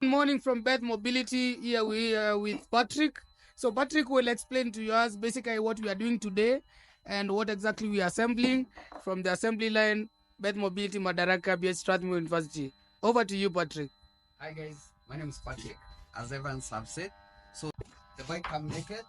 Good morning from Beth Mobility. Here we are with Patrick. So Patrick will explain to us basically what we are doing today and what exactly we are assembling from the assembly line, Beth Mobility, Madaraka, BH Strathmore University. Over to you, Patrick. Hi guys, my name is Patrick. As Evans have said, so the bike come naked,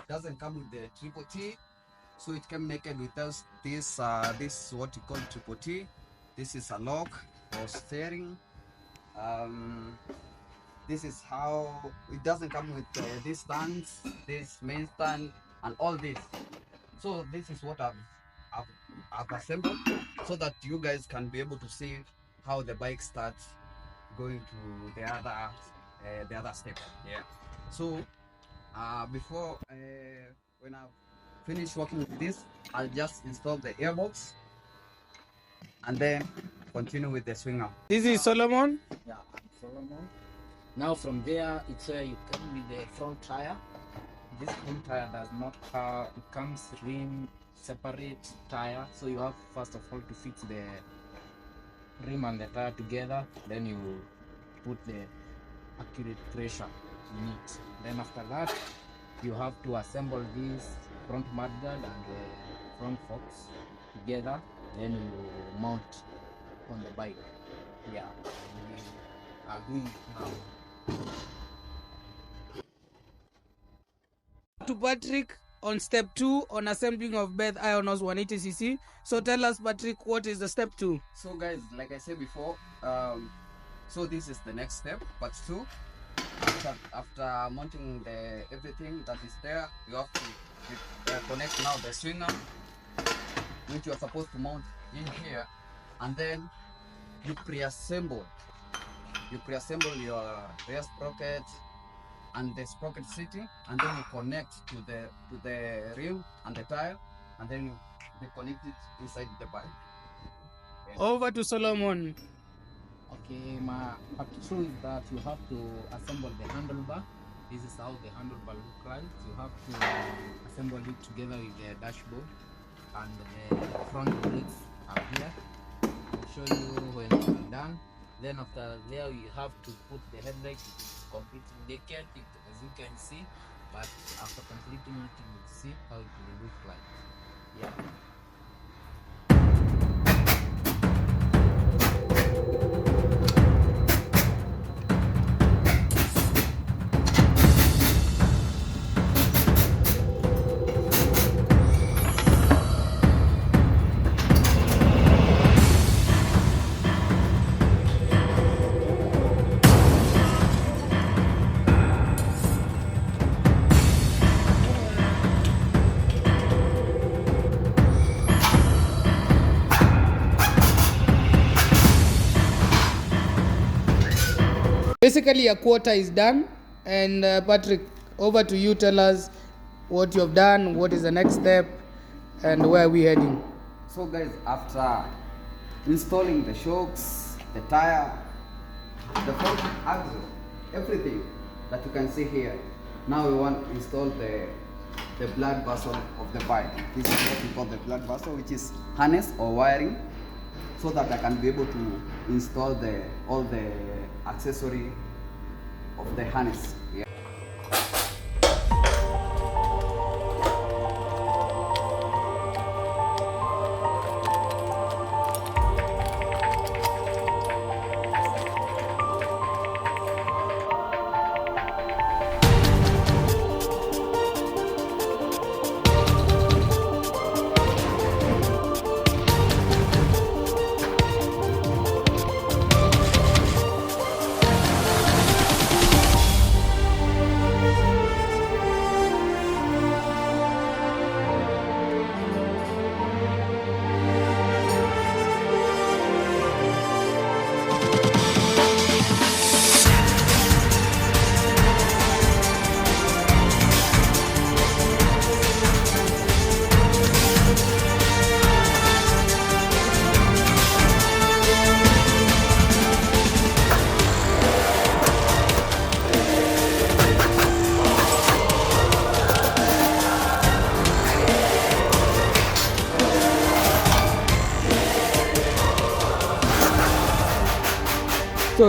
doesn't come with the triple T, so it came naked with us. This is what you call triple T. This is a lock or steering. This is how it doesn't come with this stands, this main stand, and all this. So this is what I've assembled, so that you guys can be able to see how the bike starts going to the other step. Yeah. So before when I finish working with this, I'll just install the airbox and then continue with the swinger. This is Solomon. Yeah, I'm Solomon. Now from there, it's where you come with the front tire. This front tire does not have, it comes rim separate tire. So you have first of all to fix the rim and the tire together. Then you put the accurate pressure in it. Then after that, you have to assemble this front mudguard and the front forks together. Then you mount on the bike. Yeah, we are doing it now. To Patrick on step 2 on assembling of Beth Iron Horse 180cc. So tell us, Patrick, what is the step 2? So guys, like I said before, so this is the next step, part 2. After mounting everything that is there, you have to connect now the swinger, which you are supposed to mount in here, and then you pre-assemble your rear sprocket and the sprocket seating, and then you connect to the rim and the tire, and then you connect it inside the bike. Yeah. Over to Solomon. Okay, my part 2 is that you have to assemble the handlebar. This is how the handlebar looks like. You have to assemble it together with the dashboard, and the front brakes are here. I'll show you when it's done. Then after there, you have to put the headlight. It is completely naked, as you can see. But after completing it, you will see how it will look like. Yeah. Basically, a quarter is done, and Patrick, over to you. Tell us what you have done, what is the next step, and where are we heading. So guys, after installing the shocks, the tire, the front axle, everything that you can see here, now we want to install the blood vessel of the bike. This is what we call the blood vessel, which is harness or wiring, so that I can be able to install all the accessory of the harness. Yeah.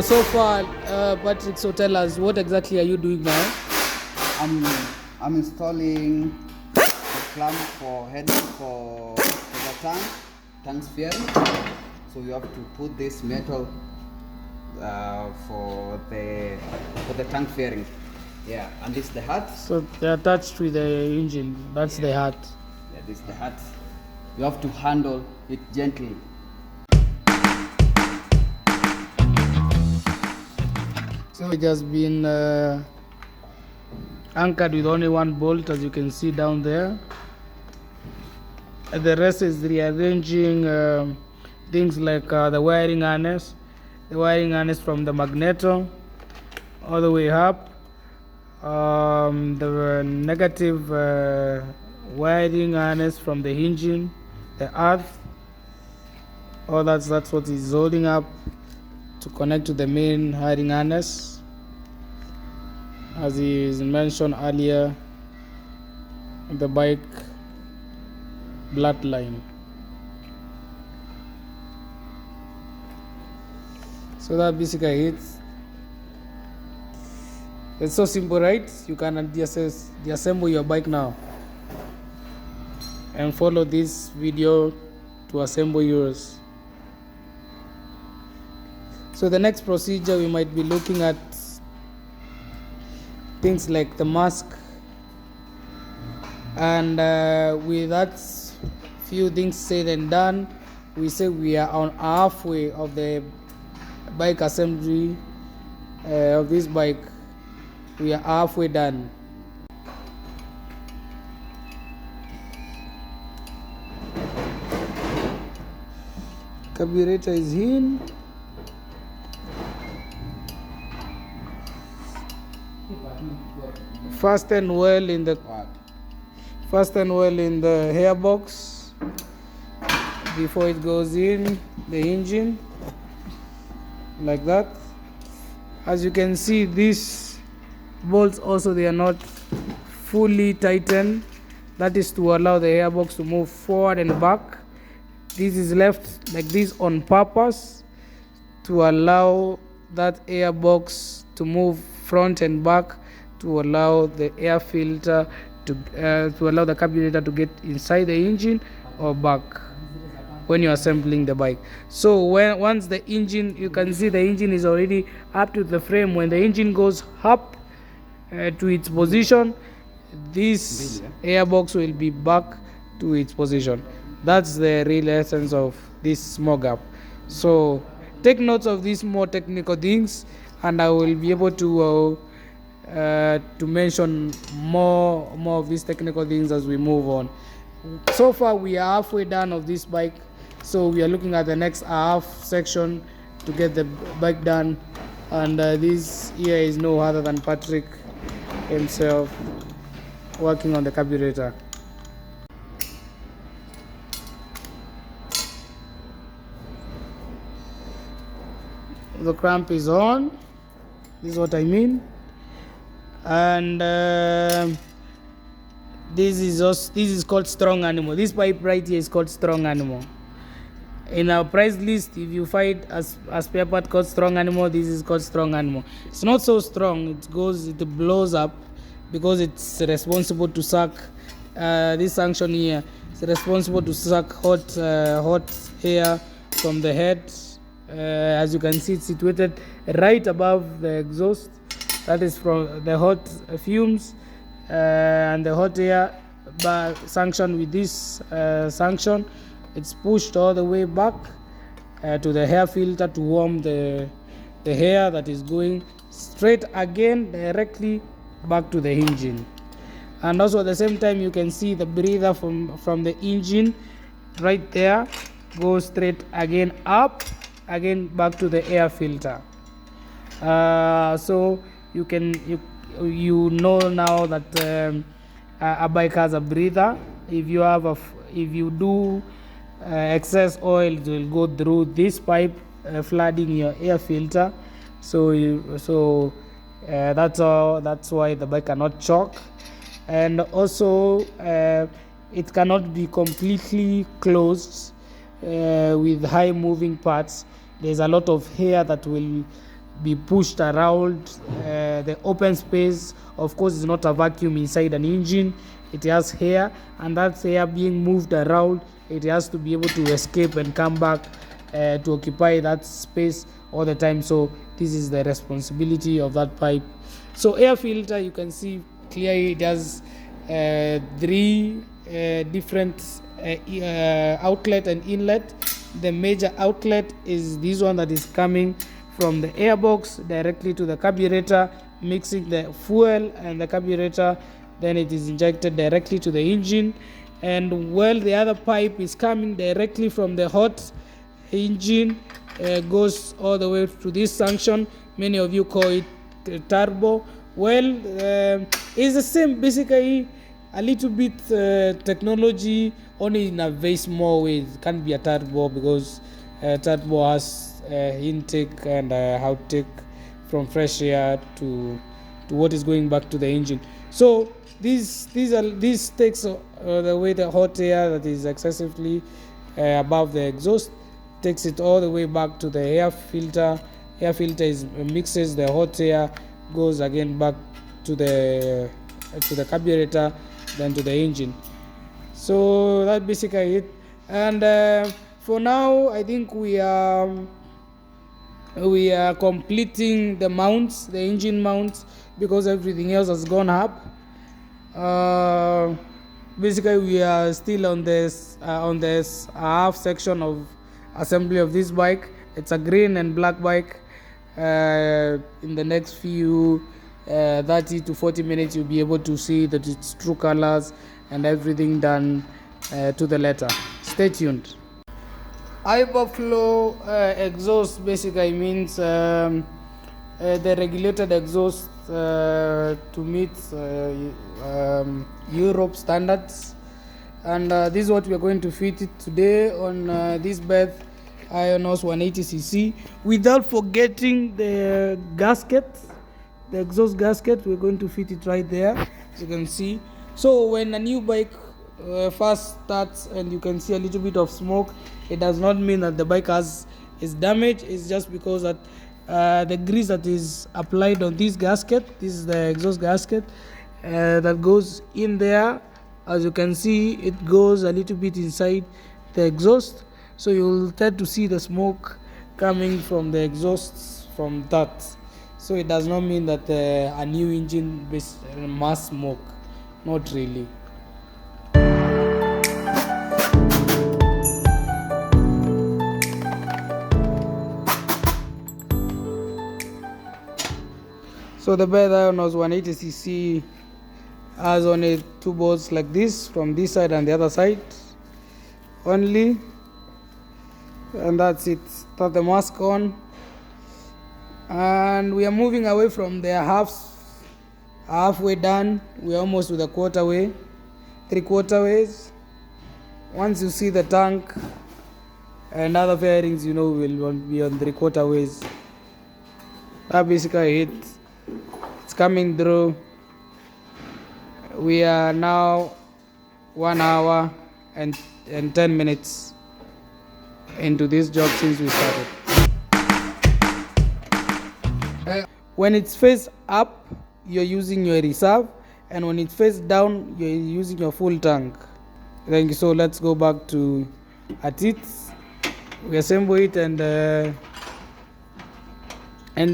So far, Patrick, so tell us, what exactly are you doing now? I'm installing the clamp for heading for the tank steering. So you have to put this metal for the tank fairing. Yeah, and this is the hat. So they're attached with the engine. That's the hat. Yeah, this is the hat. You have to handle it gently. So it has been anchored with only one bolt, as you can see down there. And the rest is rearranging things like the wiring harness from the magneto all the way up, the negative wiring harness from the engine, the earth. All that's what is holding up to connect to the main wiring harness, as is mentioned earlier, the bike bloodline. So that basically it. It's so simple, right? You can deassemble your bike now and follow this video to assemble yours. So the next procedure, we might be looking at things like the mask, and with that few things said and done, we say we are on halfway of the bike assembly of this bike. We are halfway done. Carburetor is in. Fasten well in the hair box before it goes in the engine, like that. As you can see, these bolts also, they are not fully tightened. That is to allow the airbox to move forward and back. This is left like this on purpose to allow that airbox to move front and back, to allow the air filter to allow the carburetor to get inside the engine or back when you're assembling the bike. So once the engine, you can see the engine is already up to the frame. When the engine goes up to its position, this airbox will be back to its position. That's the real essence of this small gap. So take notes of these more technical things, and I will be able to mention more of these technical things as we move on. So far we are halfway done of this bike, so we are looking at the next half section to get the bike done. And this here is no other than Patrick himself working on the carburetor. The clamp is on. This is what I mean. And this is called strong animal. This pipe right here is called strong animal. In our price list, if you find a spare part called strong animal, this is called strong animal. It's not so strong. It blows up because it's responsible to suck. This function here is responsible to suck hot air from the head. As you can see, it's situated right above the exhaust. That is from the hot fumes and the hot air. But sanction with this sanction, it's pushed all the way back to the air filter to warm the air that is going straight again directly back to the engine. And also at the same time, you can see the breather from the engine right there goes straight again up, again back to the air filter. So you know now that a bike has a breather. If you do excess oil, it will go through this pipe, flooding your air filter. So that's why the bike cannot choke. And also it cannot be completely closed with high moving parts. There's a lot of air that will be pushed around the open space. Of course, it's not a vacuum inside an engine. It has air, and that air being moved around, it has to be able to escape and come back to occupy that space all the time. So this is the responsibility of that pipe. So air filter, you can see clearly it has three different outlet and inlet. The major outlet is this one that is coming from the airbox directly to the carburetor, mixing the fuel and the carburetor, then it is injected directly to the engine. And while the other pipe is coming directly from the hot engine, goes all the way to this junction. Many of you call it turbo. Well, it's the same, basically a little bit technology, only in a very small way. It can't be a turbo because turbo has intake and outtake from fresh air to what is going back to the engine. So these takes the way the hot air that is excessively above the exhaust, takes it all the way back to the air filter. Air filter mixes the hot air, goes again back to the carburetor, then to the engine. So that's basically it. And for now, I think we are completing the mounts, the engine mounts, because everything else has gone up. Basically, we are still on this half section of assembly of this bike. It's a green and black bike. In the next few 30 to 40 minutes, you'll be able to see that its true colors and everything done to the letter. Stay tuned. Hyperflow exhaust basically means the regulated exhaust to meet Europe standards, and this is what we are going to fit it today on this Beth Iron Horse 180cc, without forgetting the gasket, the exhaust gasket. We're going to fit it right there, as you can see. So when a new bike first starts and you can see a little bit of smoke, it does not mean that the bike is damaged. It's just because that the grease that is applied on this gasket, this is the exhaust gasket that goes in there. As you can see, it goes a little bit inside the exhaust, so you'll tend to see the smoke coming from the exhausts from that. So it does not mean that a new engine must smoke, not really. So the Beth Iron Horse 180cc has only two bolts like this, from this side and the other side only, and that's it. Put the mask on, and we are moving away from the halfway done. We're almost to the quarterway, 3/4 ways. Once you see the tank and other fairings, you know we'll be on 3/4 ways. That basically it. It's coming through. We are now 1 hour and 10 minutes into this job since we started. When it's face up, you're using your reserve, and when it's face down, you're using your full tank. Thank you. So let's go back to at it. We assemble it and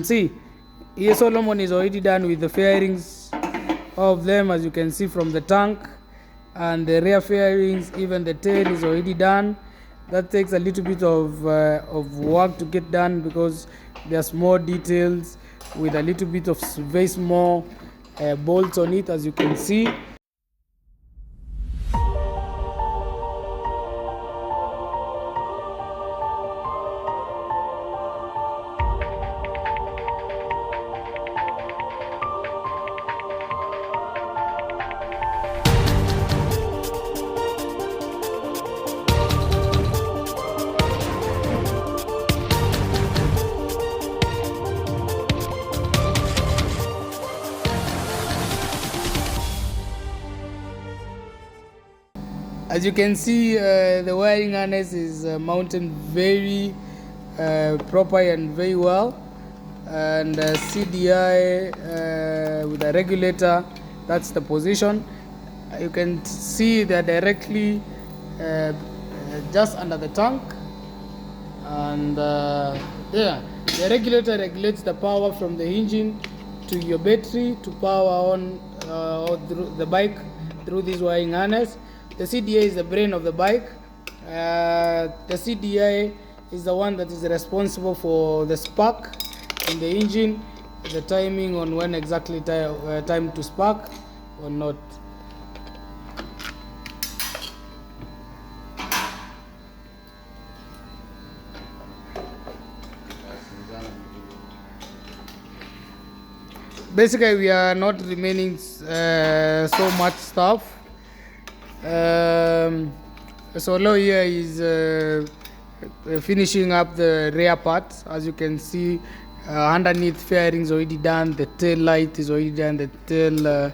see. Here Solomon is already done with the fairings of them, as you can see from the tank, and the rear fairings, even the tail is already done. That takes a little bit of work to get done because there are small details with a little bit of very small bolts on it, as you can see. As you can see, the wiring harness is mounted very proper and very well. and CDI with a regulator. That's the position. You can see they're directly just under the tank, and yeah, the regulator regulates the power from the engine to your battery to power on through the bike through this wiring harness. The CDI is the brain of the bike. The CDI is the one that is responsible for the spark in the engine, the timing on when exactly time to spark or not. Basically, we are not remaining so much stuff. So low here is finishing up the rear part. As you can see, underneath fairing is already done, the tail light is already done, the tail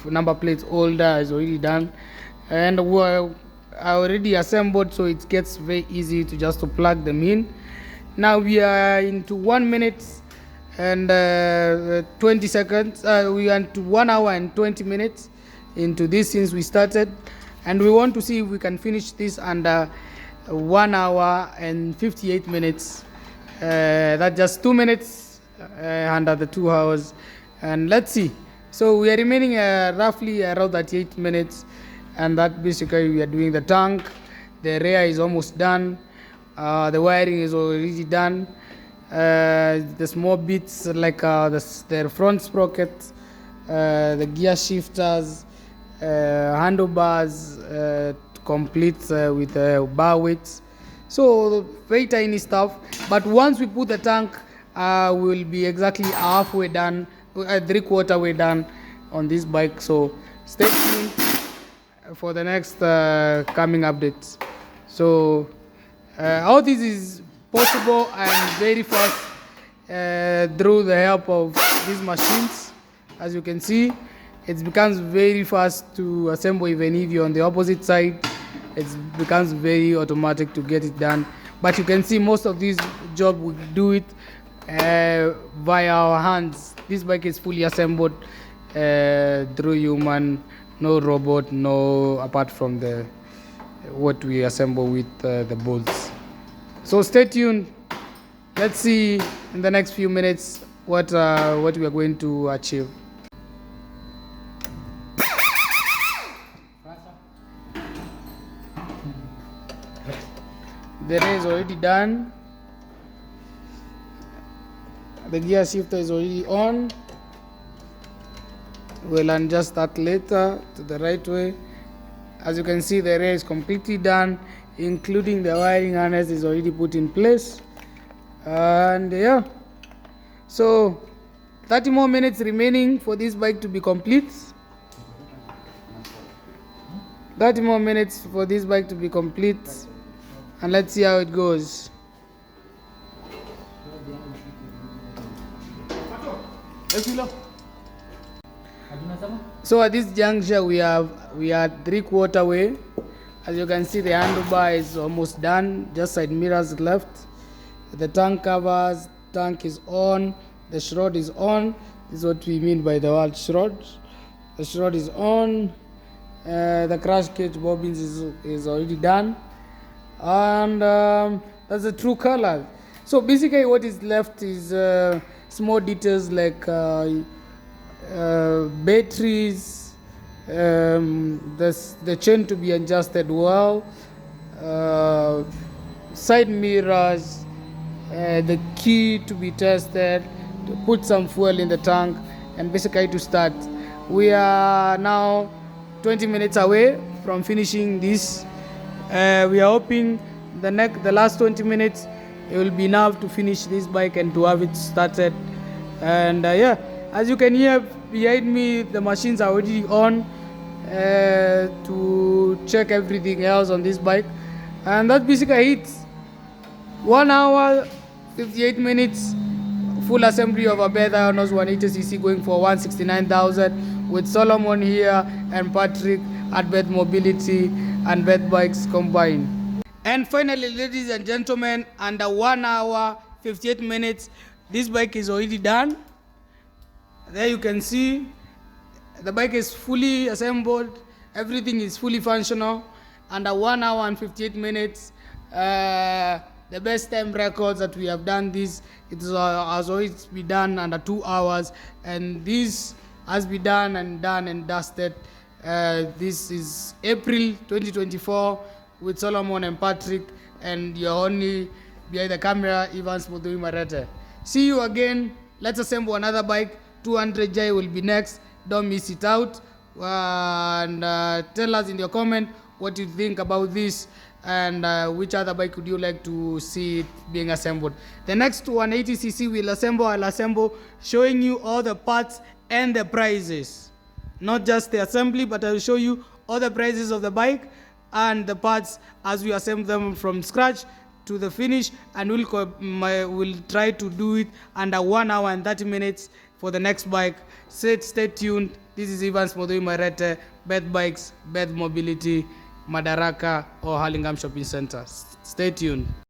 number plate holder is already done, and I already assembled, so it gets very easy to just to plug them in. Now we are into 1 minute and 20 seconds. We are into 1 hour and 20 minutes into this since we started, and we want to see if we can finish this under 1 hour and 58 minutes. That's just 2 minutes under the 2 hours, and let's see. So we are remaining roughly around 38 minutes, and that basically we are doing the tank. The rear is almost done. The wiring is already done. The small bits like the front sprocket, the gear shifters, handlebars complete with bar weights. So very tiny stuff, but once we put the tank, we will be exactly halfway done, 3/4 way done on this bike. So stay tuned for the next coming updates. So all this is possible and very fast through the help of these machines. As you can see, it becomes very fast to assemble. Even if you're on the opposite side, it becomes very automatic to get it done. But you can see most of these jobs we do it via our hands. This bike is fully assembled through human, no robot, no apart from the what we assemble with the bolts. So stay tuned. Let's see in the next few minutes what we are going to achieve. The rear is already done. The gear shifter is already on. We'll adjust that later to the right way. As you can see, the rear is completely done, including the wiring harness is already put in place. And yeah, so 30 more minutes remaining for this bike to be complete. 30 more minutes for this bike to be complete, and let's see how it goes. So at this juncture we are 3/4 way. As you can see, the handlebar is almost done, just side mirrors left. The tank covers, tank is on, the shroud is on. This is what we mean by the word shroud. The shroud is on. The crash cage bobbins is already done, and that's the true color. So basically what is left is small details like batteries, the chain to be adjusted well, side mirrors, the key to be tested, to put some fuel in the tank, and basically to start. We are now 20 minutes away from finishing this. We are hoping the last 20 minutes it will be enough to finish this bike and to have it started. And yeah, as you can hear behind me, the machines are already on to check everything else on this bike, and that basically it. 1 hour 58 minutes full assembly of a Beth Iron Horse 180cc going for 169,000 with Solomon here and Patrick at Beth Mobility and Beth Bikes combined. And finally, ladies and gentlemen, under 1 hour 58 minutes. This bike is already done. There you can see the bike is fully assembled, everything is fully functional. Under 1 hour and 58 minutes, the best time records that we have done this, it has always been done under 2 hours, and this has been done and dusted. This is April 2024 with Solomon and Patrick, and you're only behind the camera, Evans Mudui Marete. See you again. Let's assemble another bike. 200J will be next. Don't miss it out. And tell us in your comment what you think about this, and which other bike would you like to see it being assembled. The next 180cc I'll assemble, showing you all the parts and the prices. Not just the assembly, but I'll show you all the prices of the bike and the parts as we assemble them from scratch to the finish, and we'll try to do it under 1 hour and 30 minutes for the next bike. Stay tuned. This is Evans Modui Marete, Beth Bikes, Beth Mobility, Madaraka or Hurlingham Shopping Center. Stay tuned.